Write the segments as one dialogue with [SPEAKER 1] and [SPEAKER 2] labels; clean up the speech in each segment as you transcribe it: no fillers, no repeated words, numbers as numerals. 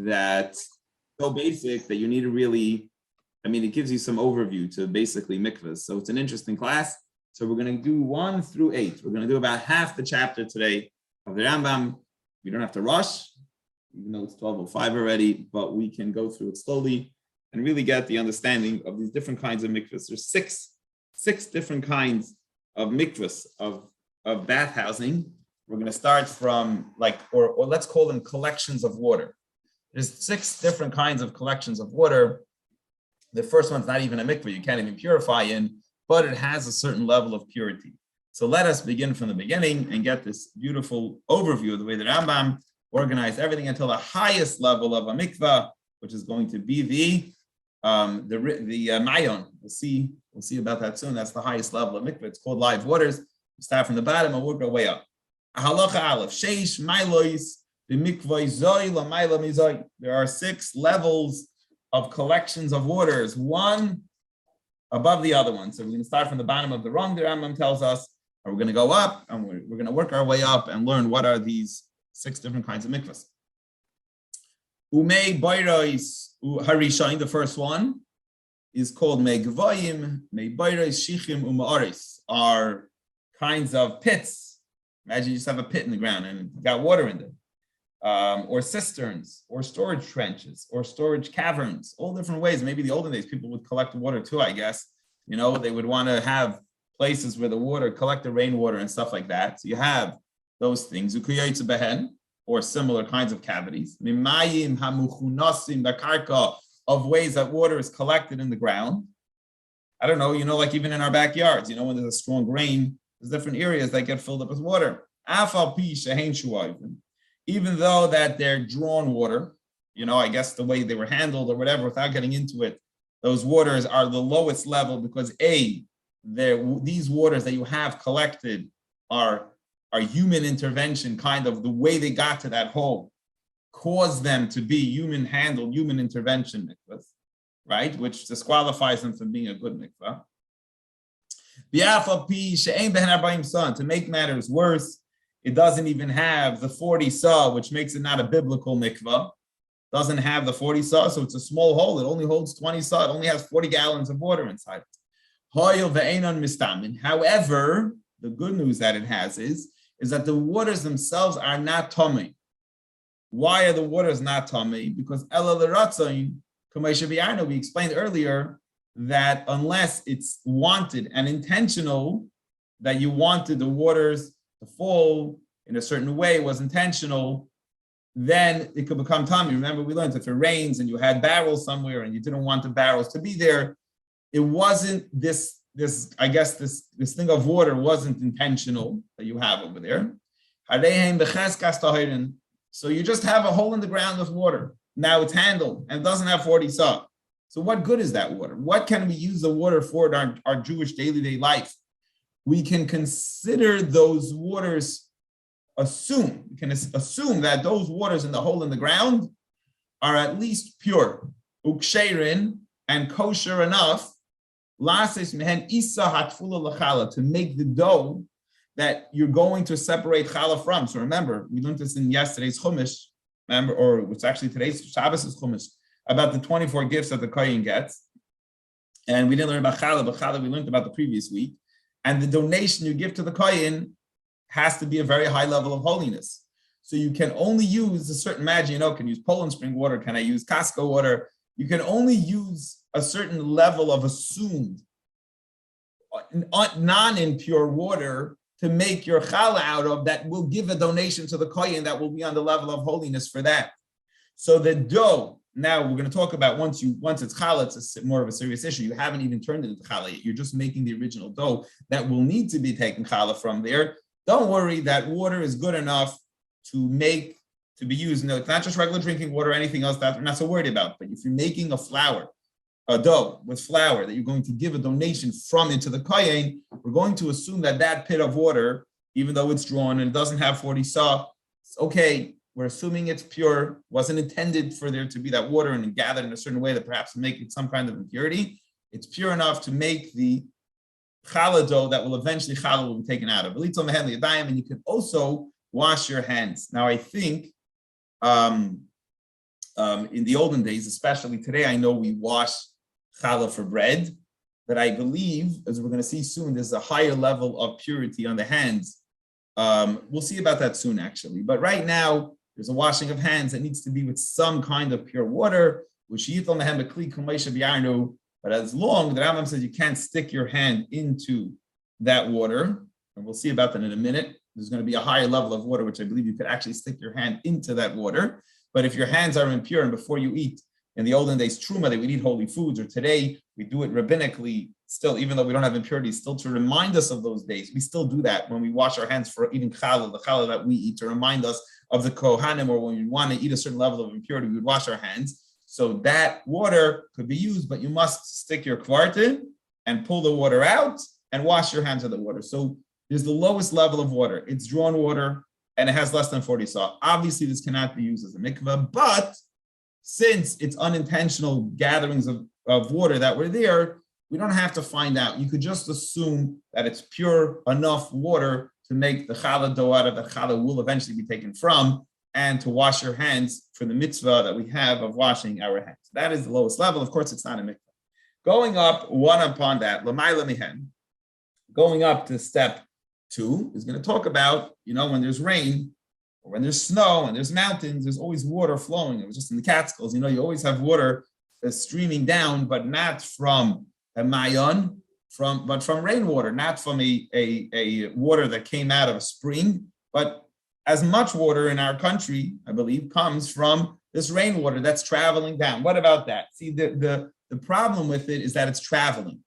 [SPEAKER 1] that's so basic that you need to really, it gives you some overview to basically mikvahs. So it's an interesting class. So we're going to do 1 through 8. We're going to do about half the chapter today of the Rambam. We don't have to rush, even though it's 12:05 already, but we can go through it slowly and really get the understanding of these different kinds of mikvahs. There's six different kinds of mikvahs of bath housing. We're going to start from or let's call them collections of water. There's 6 different kinds of collections of water. The first one's not even a mikvah, you can't even purify in, but it has a certain level of purity. So let us begin from the beginning and get this beautiful overview of the way the Rambam organized everything until the highest level of a mikvah, which is going to be the mayon. We'll see about that soon. That's the highest level of mikvah. It's called live waters. We start from the bottom and work our way up. Halacha Aleph, Sheish Mailois, the mikvah Zoi La Maila Mizoi. There are 6 levels of collections of waters, one above the other one. So we're going to start from the bottom of the rung, the Rambam tells us, and we're going to go up, and we're going to work our way up and learn what are these 6 different kinds of mikvahs. Umei Bayrois Harishain, the first one, is called Megvayim, Mei Bayrois Shichim Umaaris, are kinds of pits. Imagine you just have a pit in the ground and you've got water in them. Or cisterns, or storage trenches, or storage caverns, all different ways. Maybe the olden days, people would collect water too, I guess. They would want to have places where the water, collect the rainwater and stuff like that. So you have those things, or similar kinds of cavities. Of ways that water is collected in the ground. I don't know, like even in our backyards, when there's a strong rain, there's different areas that get filled up with water. Even though that they're drawn water, I guess the way they were handled or whatever, without getting into it, those waters are the lowest level because these waters that you have collected are human intervention, kind of the way they got to that hole caused them to be human handled, human intervention mikvahs, right? Which disqualifies them from being a good mikvah. To make matters worse, it doesn't even have the 40 saw, which makes it not a biblical mikvah. Doesn't have the 40 saw, so it's a small hole. It only holds 20 saw. It only has 40 gallons of water inside it. However, the good news that it has is that the waters themselves are not tummy. Why are the waters not tummy? Because we explained earlier that unless it's wanted and intentional, that you wanted the waters to fall in a certain way, was intentional, then it could become tummy. Remember, we learned if it rains and you had barrels somewhere and you didn't want the barrels to be there, it wasn't this thing of water wasn't intentional that you have over there. So you just have a hole in the ground with water. Now it's handled and it doesn't have 40 saw. So what good is that water? What can we use the water for in our Jewish day-to-day life? We can consider those waters, we can assume that those waters in the hole in the ground are at least pure, uksherin, and kosher enough, to make the dough that you're going to separate challah from. So remember, we learned this in yesterday's chumash, or it's actually today's Shabbos' chumash, about the 24 gifts that the kohen gets. And we didn't learn about challah, but challah we learned about the previous week. And the donation you give to the kohen has to be a very high level of holiness. So you can only use a certain, imagine, can use Poland spring water, can I use Costco water? You can only use a certain level of assumed non-impure water to make your challah out of, that will give a donation to the kohen that will be on the level of holiness for that. So the dough, now we're going to talk about once it's challah, it's more of a serious issue. You haven't even turned it into challah yet. You're just making the original dough that will need to be taken challah from there. Don't worry, that water is good enough to be used. No, it's not just regular drinking water or anything else that we're not so worried about. But if you're making a dough with flour that you're going to give a donation from into the kohen, we're going to assume that pit of water, even though it's drawn and it doesn't have 40 saw, it's okay. We're assuming it's pure, wasn't intended for there to be that water and gathered in a certain way that perhaps make it some kind of impurity. It's pure enough to make the challah dough that will eventually challah will be taken out of. And you can also wash your hands. Now I think In the olden days, especially today, I know we wash challah for bread, but I believe, as we're going to see soon, there's a higher level of purity on the hands. We'll see about that soon, actually. But right now, there's a washing of hands that needs to be with some kind of pure water, which but as long, the Rambam says you can't stick your hand into that water, and we'll see about that in a minute. There's going to be a higher level of water, which I believe you could actually stick your hand into that water. But if your hands are impure and before you eat, in the olden days, truma, they would eat holy foods, or today we do it rabbinically, still, even though we don't have impurities, still to remind us of those days. We still do that when we wash our hands for eating challah, the challah that we eat, to remind us of the kohanim, or when we want to eat a certain level of impurity, we would wash our hands. So that water could be used, but you must stick your kvart in and pull the water out and wash your hands with the water. So there's the lowest level of water. It's drawn water, and it has less than 40 saw. Obviously, this cannot be used as a mikveh, but since it's unintentional gatherings of water that were there, we don't have to find out. You could just assume that it's pure enough water to make the challah dough out of that challah will eventually be taken from, and to wash your hands for the mitzvah that we have of washing our hands. That is the lowest level. Of course, it's not a mikveh. Going up one upon that, l'mayla mihen, going up to step 2 is going to talk about, when there's rain, or when there's snow and there's mountains, there's always water flowing. It was just in the Catskills, you always have water streaming down, but not from a mayon, but from rainwater, not from a water that came out of a spring. But as much water in our country, I believe, comes from this rainwater that's traveling down. What about that? See, the problem with it is that it's traveling.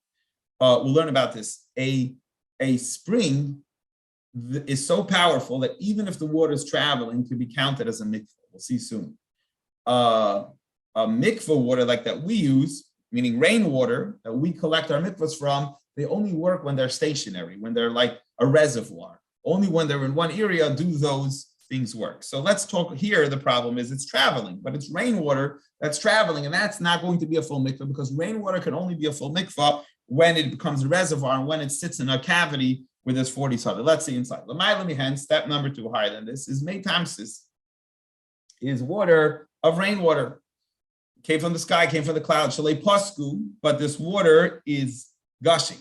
[SPEAKER 1] We'll learn about this. A spring is so powerful that even if the water is traveling, it could be counted as a mikveh. We'll see soon. A mikveh water like that we use, meaning rainwater that we collect our mikvahs from, they only work when they're stationary, when they're like a reservoir. Only when they're in one area do those things work. So let's talk here. The problem is it's traveling, but it's rainwater that's traveling, and that's not going to be a full mikvah, because rainwater can only be a full mikvah when it becomes a reservoir and when it sits in a cavity with this 40 sada. Let's see inside. Step number 2, higher than this, is metamsis, is water of rainwater. Came from the sky, came from the clouds. Shalei pasku, but this water is gushing.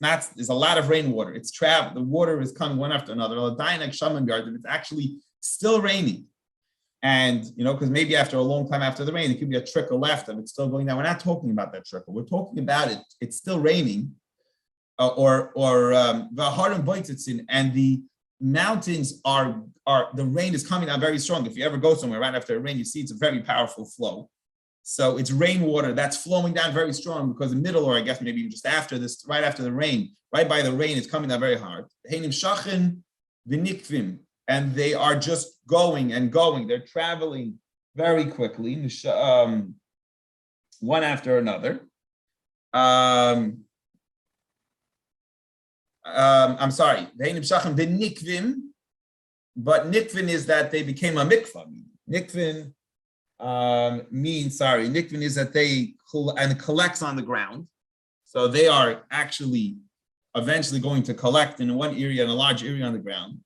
[SPEAKER 1] There's a lot of rainwater. It's trapped. The water is coming one after another. It's actually still raining. And, because maybe after a long time after the rain, it could be a trickle left and it's still going down. We're not talking about that trickle. We're talking about it. It's still raining. And the mountains the rain is coming down very strong. If you ever go somewhere right after a rain, you see it's a very powerful flow. So it's rainwater that's flowing down very strong, because the middle, or I guess maybe just after this, right after the rain, right by the rain, it's coming down very hard. And they are just going and going. They're traveling very quickly, one after another. I'm sorry, but nikvin is that they became a mikvah. Nikvin nikvin is that they collects on the ground. So they are actually eventually going to collect in one area, in a large area on the ground.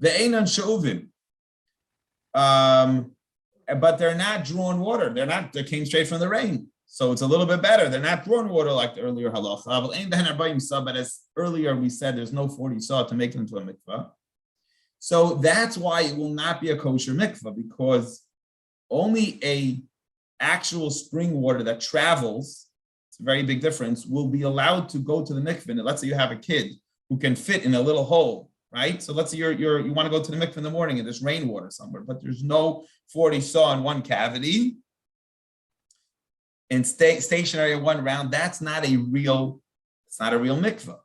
[SPEAKER 1] The einan shovim, but they're not drawn water. They came straight from the rain. So it's a little bit better. They're not drawn water like the earlier halacha. But as earlier we said, there's no 40 saw to make it into a mikvah. So that's why it will not be a kosher mikvah, because only a actual spring water that travels, it's a very big difference, will be allowed to go to the mikvah. And let's say you have a kid who can fit in a little hole, right? So let's say you want to go to the mikvah in the morning and there's rainwater somewhere, but there's no 40 saw in one cavity. And stationary one round, that's not a real mikvah,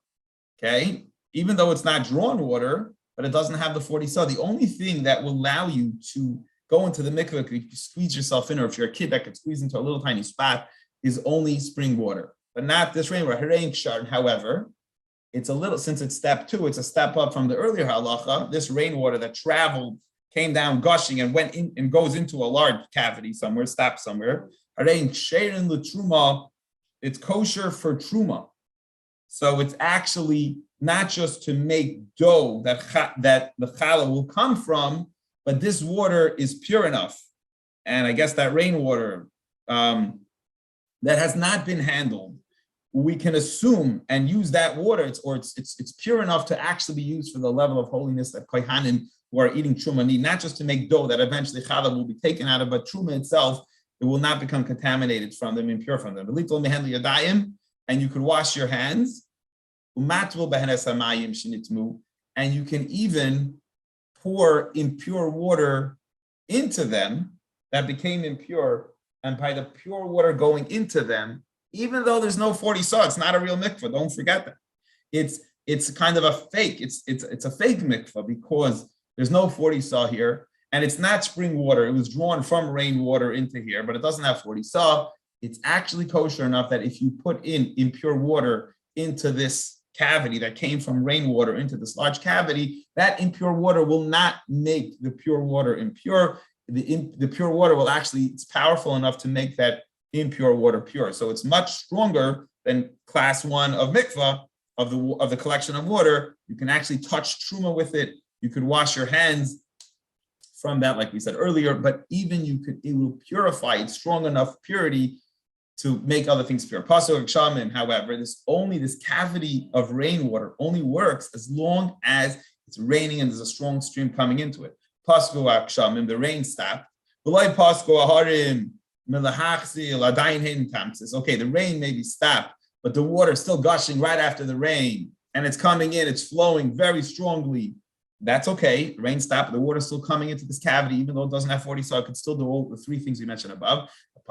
[SPEAKER 1] okay? Even though it's not drawn water, but it doesn't have the 40 saw. The only thing that will allow you to go into the mikvah, if you squeeze yourself in, or if you're a kid that could squeeze into a little tiny spot, is only spring water, but not this rainwater. However, it's a little, since it's step 2, it's a step up from the earlier halacha. This rainwater that traveled, came down gushing and went in and goes into a large cavity somewhere, stops somewhere. It's kosher for truma. So it's actually not just to make dough that the challah will come from, but this water is pure enough and I guess that rainwater that has not been handled, we can assume and use that water, it's pure enough to actually be used for the level of holiness that kohanim who are eating truma need, not just to make dough that eventually challah will be taken out of, but truma itself, it will not become contaminated from them, impure from them. And you could wash your hands, and you can even pour impure water into them that became impure, and by the pure water going into them, even though there's no 40 saw, it's not a real mikvah. Don't forget that. It's kind of a fake. It's a fake mikvah because there's no 40 saw here, and it's not spring water. It was drawn from rainwater into here, but it doesn't have 40 saw. It's actually kosher enough that if you put in impure water into this cavity that came from rainwater into this large cavity, that impure water will not make the pure water impure. The pure water will actually, it's powerful enough to make that impure water pure. So it's much stronger than class 1 of mikvah, of the collection of water. You can actually touch truma with it. You could wash your hands from that, like we said earlier, but even it will purify. It's strong enough purity to make other things pure. Pasuk Shamim, however, this cavity of rainwater only works as long as it's raining and there's a strong stream coming into it. Pasuk Shamim, the rain stopped. Okay, the rain may be stopped, but the water is still gushing right after the rain, and it's coming in, it's flowing very strongly. That's okay. The rain stopped, the water is still coming into this cavity, even though it doesn't have 40 saw, it could still do all the 3 things we mentioned above. If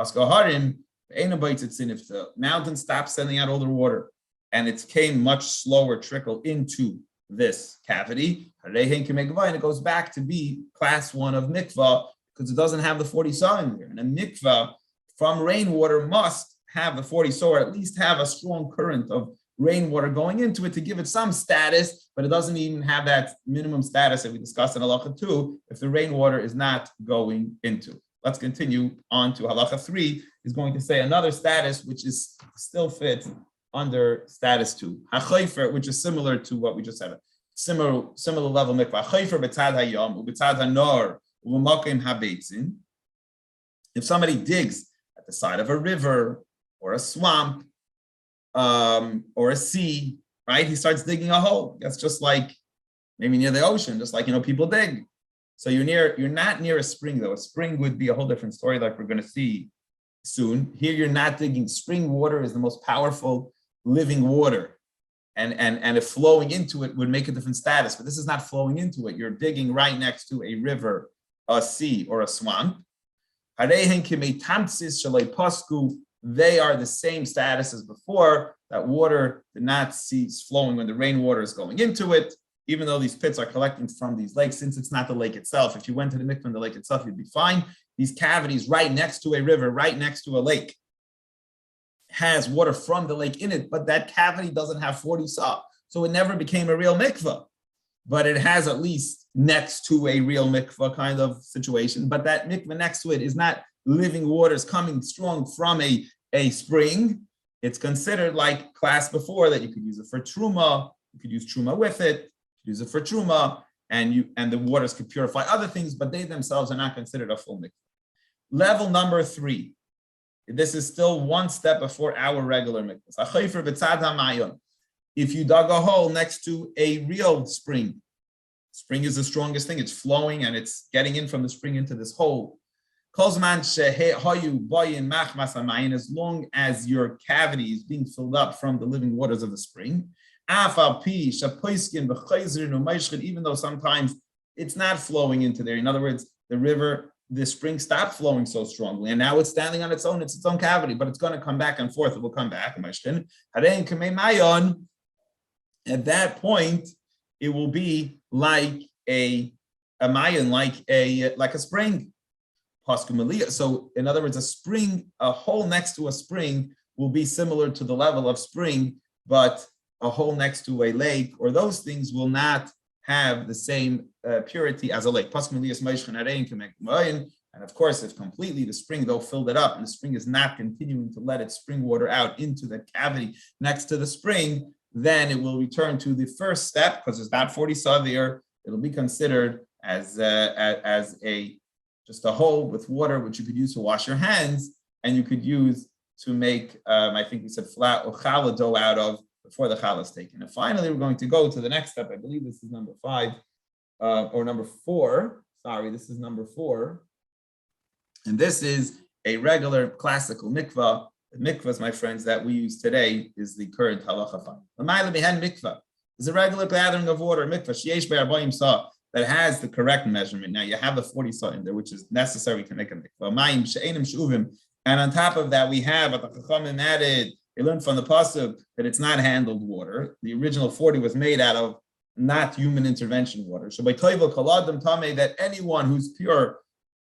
[SPEAKER 1] the mountain stopped sending out all the water and it came much slower trickle into this cavity, and it goes back to be class 1 of mikvah because it doesn't have the 40 saw in there. And a mikvah from rainwater must have the 40 saw, or at least have a strong current of rainwater going into it to give it some status, but it doesn't even have that minimum status that we discussed in halacha 2 if the rainwater is not going into. Let's continue on to halacha 3. Is going to say another status which is still fits under status 2. Hachayfer, which is similar to what we just said. Similar level mikvah. Hachayfer b'tzad hayam u'b'tzad hanor u'b'makim habeitzin. If somebody digs at the side of a river or a swamp or a sea, right? He starts digging a hole. That's just like maybe near the ocean, just like people dig. So you're not near a spring though. A spring would be a whole different story, like we're going to see soon. Here you're not digging. Spring water is the most powerful living water, and if flowing into it would make a different status, but this is not flowing into it. You're digging right next to a river, a sea, or a swamp. They are the same status as before. That water did not cease flowing when the rainwater is going into it, even though these pits are collecting from these lakes. Since it's not the lake itself, if you went to the mikvah in the lake itself, you'd be fine. These cavities right next to a river, right next to a lake, has water from the lake in it, but that cavity doesn't have 40 saw. So it never became a real mikvah, but it has at least next to a real mikvah kind of situation. But that mikvah next to it is not living waters coming strong from a spring. It's considered like class before that you could use it for truma, you could use truma with it, use it for truma, and the waters could purify other things, but they themselves are not considered a full mikvah. Level number 3. This is still one step before our regular mikvahs. If you dug a hole next to a real spring, spring is the strongest thing. It's flowing and it's getting in from the spring into this hole. As long as your cavity is being filled up from the living waters of the spring, even though sometimes it's not flowing into there. In other words, the spring stopped flowing so strongly, and now it's standing on its own cavity, but it's going to come back and forth. It will come back. At that point, it will be like a mayan, like a spring. So, in other words, a hole next to a spring will be similar to the level of spring, but a hole next to a lake or those things will not have the same purity as a lake. And of course, if completely the spring though filled it up and the spring is not continuing to let its spring water out into the cavity next to the spring, then it will return to the first step because there's not 40 saw there. It'll be considered as a just a hole with water, which you could use to wash your hands, and you could use to make, I think we said flat or challah dough out of before the challah is taken. And finally, we're going to go to the next step. I believe this is number 5 or number 4. Sorry, this is number 4. And this is a regular classical mikvah. The mikvahs, my friends, that we use today is the current halacha 5. L'mayla behen mikvah is a regular gathering of water, mikvah, sheyesh be'arbaim sa, that has the correct measurement. Now you have the 40 sa in there, which is necessary to make a mikvah. Mayim she'enim shuvim, and on top of that, we have what the Chachamim added. They learned from the pasuk that it's not handled water. The original 40 was made out of not human intervention water. So by toivel kaladim tameh, that anyone who's pure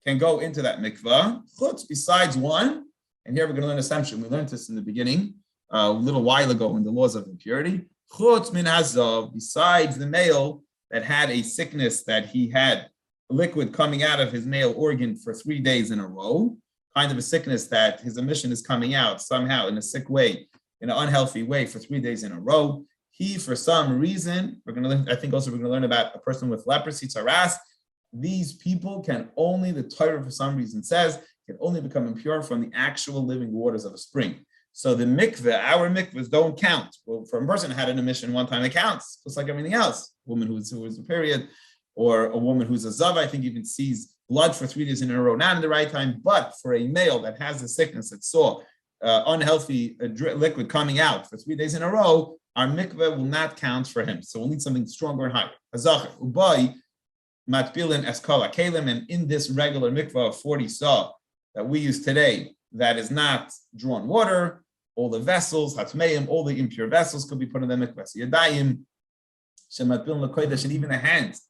[SPEAKER 1] can go into that mikvah. Chutz, besides one, and here we're going to learn assumption. We learned this in the beginning, a little while ago in the laws of impurity. Chutz min hazav, besides the male that had a sickness that he had liquid coming out of his male organ for 3 days in a row, kind of a sickness that his emission is coming out somehow in a sick way, in an unhealthy way for 3 days in a row. He, for some reason, we're going to learn, I think also we're going to learn about a person with leprosy, tzaras. These people can only, the Torah for some reason says, can only become impure from the actual living waters of a spring. So the mikveh, our mikvahs don't count. Well, for a person who had an emission one time, it counts, just like everything else. A woman who was a period, or a woman who's a zav, I think even sees blood for 3 days in a row, not in the right time. But for a male that has a sickness that saw unhealthy liquid coming out for 3 days in a row, our mikveh will not count for him. So we'll need something stronger and higher. Hazachar, ubai, matpilin eskala kelim, and in this regular mikveh of 40 saw that we use today, that is not drawn water, all the vessels, hatmeim, all the impure vessels could be put in the mikveh. So yadayim, shematpilin lekodesh, and even the hands,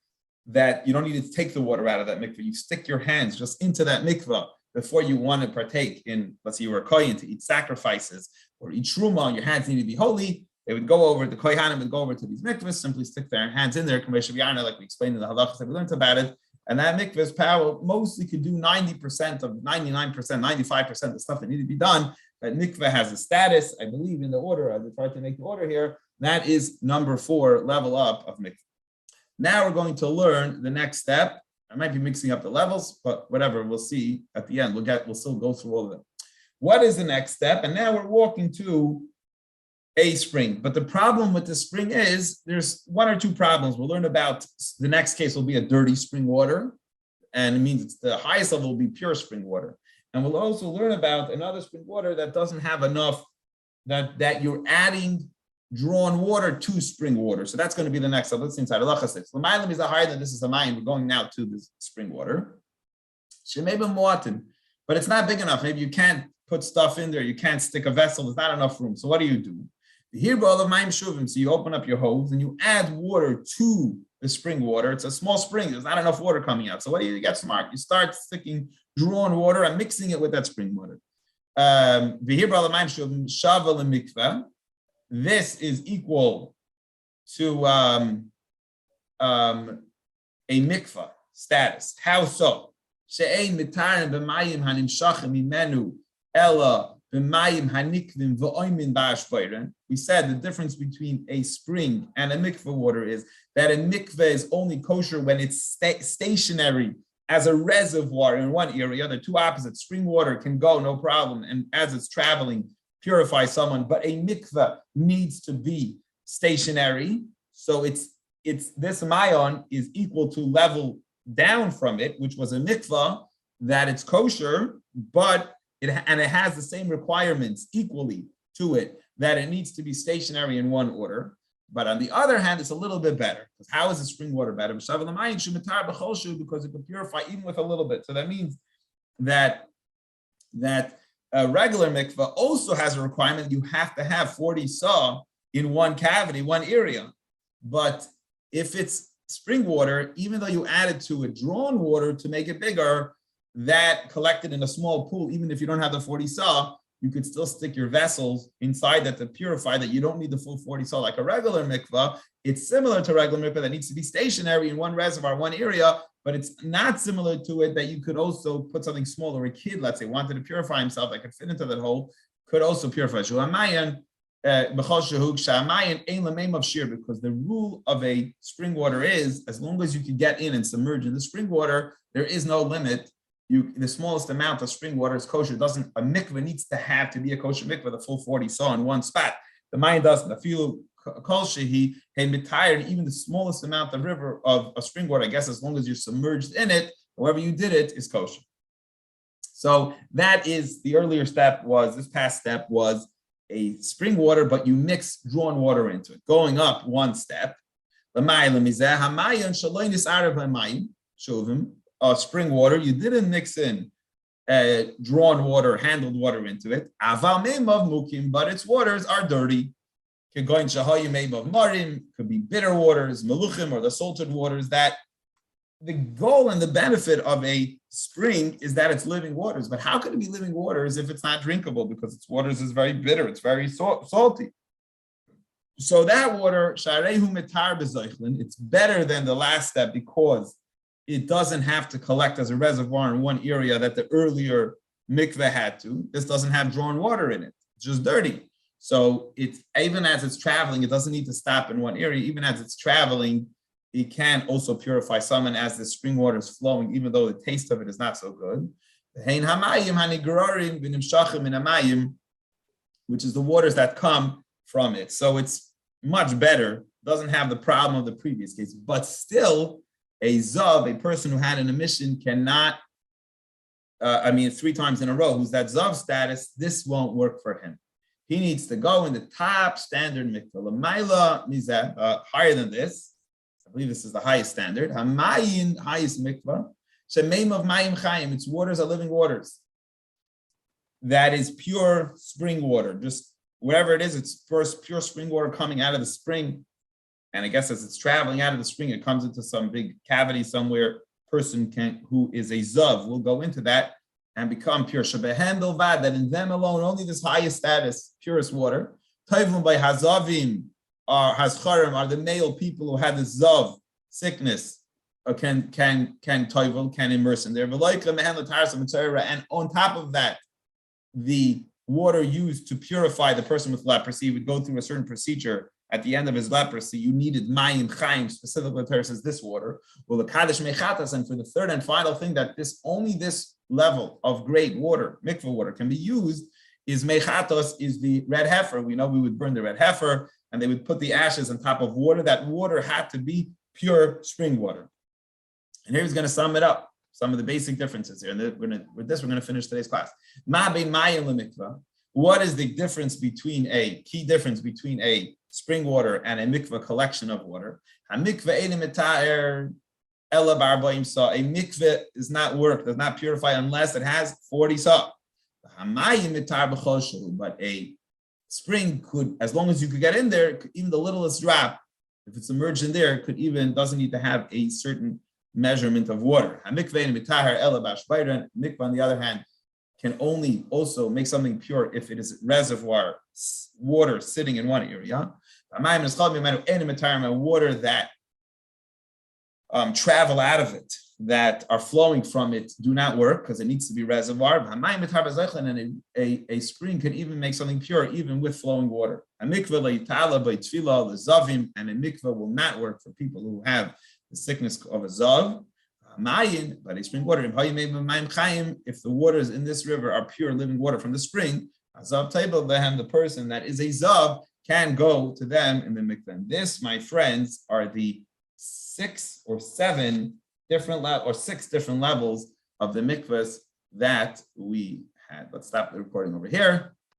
[SPEAKER 1] that you don't need to take the water out of that mikveh. You stick your hands just into that mikveh before you want to partake in, let's say you were a kohen to eat sacrifices or eat truma, your hands need to be holy. They would go over, the kohanim would go over to these mikvahs, simply stick their hands in there, like we explained in the halachas that we learned about it. And that mikvah's power mostly could do 90% of 99%, 95% of the stuff that needed to be done. That mikvah has a status, I believe in the order, I've tried to make the order here. That is number 4, level up of mikvah. Now we're going to learn the next step. I might be mixing up the levels, but whatever, we'll see at the end. We'll still go through all of them. What is the next step? And now we're walking to a spring. But the problem with the spring is there's 1 or 2 problems. We'll learn about the next case will be a dirty spring water. And it means it's the highest level will be pure spring water. And we'll also learn about another spring water that doesn't have enough, that you're adding drawn water to spring water. So that's going to be the next step. Let's see inside halacha 6. L'maylam is higher than this is the mine. We're going now to this spring water. But it's not big enough. Maybe you can't put stuff in there. You can't stick a vessel. There's not enough room. So what do? The hirbal of mayim shuvim. So you open up your hose and you add water to the spring water. It's a small spring. There's not enough water coming out. So what do? You get smart. You start sticking drawn water and mixing it with that spring water. The hirbal of mayim shuvim shavel and mikveh. This is equal to a mikvah status. How so? She'ein mitarin b'mayim hanimshachim imenu ella b'mayim hanikvim v'oimin ba'ashbayren. We said the difference between a spring and a mikvah water is that a mikvah is only kosher when it's stationary as a reservoir in one area. The two opposites, spring water can go no problem, and as it's traveling, purify someone, but a mikveh needs to be stationary. So it's this mayon is equal to level down from it, which was a mikveh, that it's kosher, but it has the same requirements equally to it, that it needs to be stationary in one order. But on the other hand, it's a little bit better. Because how is the spring water better? Because it can purify even with a little bit. So that means that a regular mikveh also has a requirement. You have to have 40 saw in one cavity, one area. But if it's spring water, even though you added to it drawn water to make it bigger, that collected in a small pool, even if you don't have the 40 saw, you could still stick your vessels inside that to purify that. You don't need the full 40 saw like a regular mikveh. It's similar to regular mikveh that needs to be stationary in one reservoir, one area, but it's not similar to it that you could also put something smaller. A kid, let's say, wanted to purify himself, that could fit into that hole, could also purify. Because the rule of a spring water is, as long as you can get in and submerge in the spring water, there is no limit. the smallest amount of spring water is kosher. A mikveh needs to be a kosher mikveh, the full 40 saw in one spot. The mine doesn't. The filu kol shehi mitired, even the smallest amount of spring water, I guess, as long as you're submerged in it, however you did it, is kosher. So that is the earlier step. This past step was a spring water, but you mix drawn water into it. Going up one step, spring water, you didn't mix in drawn water, handled water into it. But its waters are dirty. Could be bitter waters, meluchim, or the salted waters. That the goal and the benefit of a spring is that it's living waters. But how could it be living waters if it's not drinkable? Because its waters is very bitter, it's very salty. So that water, it's better than the last step because it doesn't have to collect as a reservoir in one area that the earlier mikveh had to. This doesn't have drawn water in it. It's just dirty. So it's even as it's traveling, it doesn't need to stop in one area. Even as it's traveling, it can also purify some, and as the spring water is flowing, even though the taste of it is not so good. Which is the waters that come from it. So it's much better, doesn't have the problem of the previous case, but still a zav, a person who had an emission cannot, 3 times in a row, who's that zav status, this won't work for him. He needs to go in the top standard mikvah. L'mayla mizeh, higher than this. I believe this is the highest standard. Hamayin, highest mikvah. Shemeim of mayim chayim. Its waters are living waters. That is pure spring water. Just wherever it is, it's first pure spring water coming out of the spring. And I guess as it's traveling out of the spring, it comes into some big cavity somewhere. Person who is a zav will go into that and become pure. That in them alone, only this highest status, purest water. Toivim by hazavim or hascharim are the male people who had this zav sickness can toivel, can immerse in there. And on top of that, the water used to purify the person with leprosy would go through a certain procedure. At the end of his leprosy, you needed mayim chayim, specifically says this water. Well, the kaddish mechatas, and for the third and final thing that only this level of great water, mikveh water, can be used is mechatos, is the red heifer. We know we would burn the red heifer, and they would put the ashes on top of water. That water had to be pure spring water. And here he's going to sum it up, some of the basic differences here. And we're going to finish today's class. Ma bein mayim lemikvah. What is the key difference between a spring water and a mikveh collection of water? A mikveh does not purify unless it has 40 saw. But a spring could, as long as you could get in there, even the littlest drop, if it's submerged in there, doesn't need to have a certain measurement of water. A mikveh on the other hand, can only also make something pure if it is reservoir water sitting in one area. Water that travel out of it, that are flowing from it, do not work because it needs to be reservoir. And a spring can even make something pure, even with flowing water. And a mikveh will not work for people who have the sickness of a zav. But a spring water, if the waters in this river are pure living water from the spring, the person that is a zav can go to them in the mikveh. And this, my friends, are the 6 or 7 different levels of the mikvahs that we had. Let's stop the recording over here.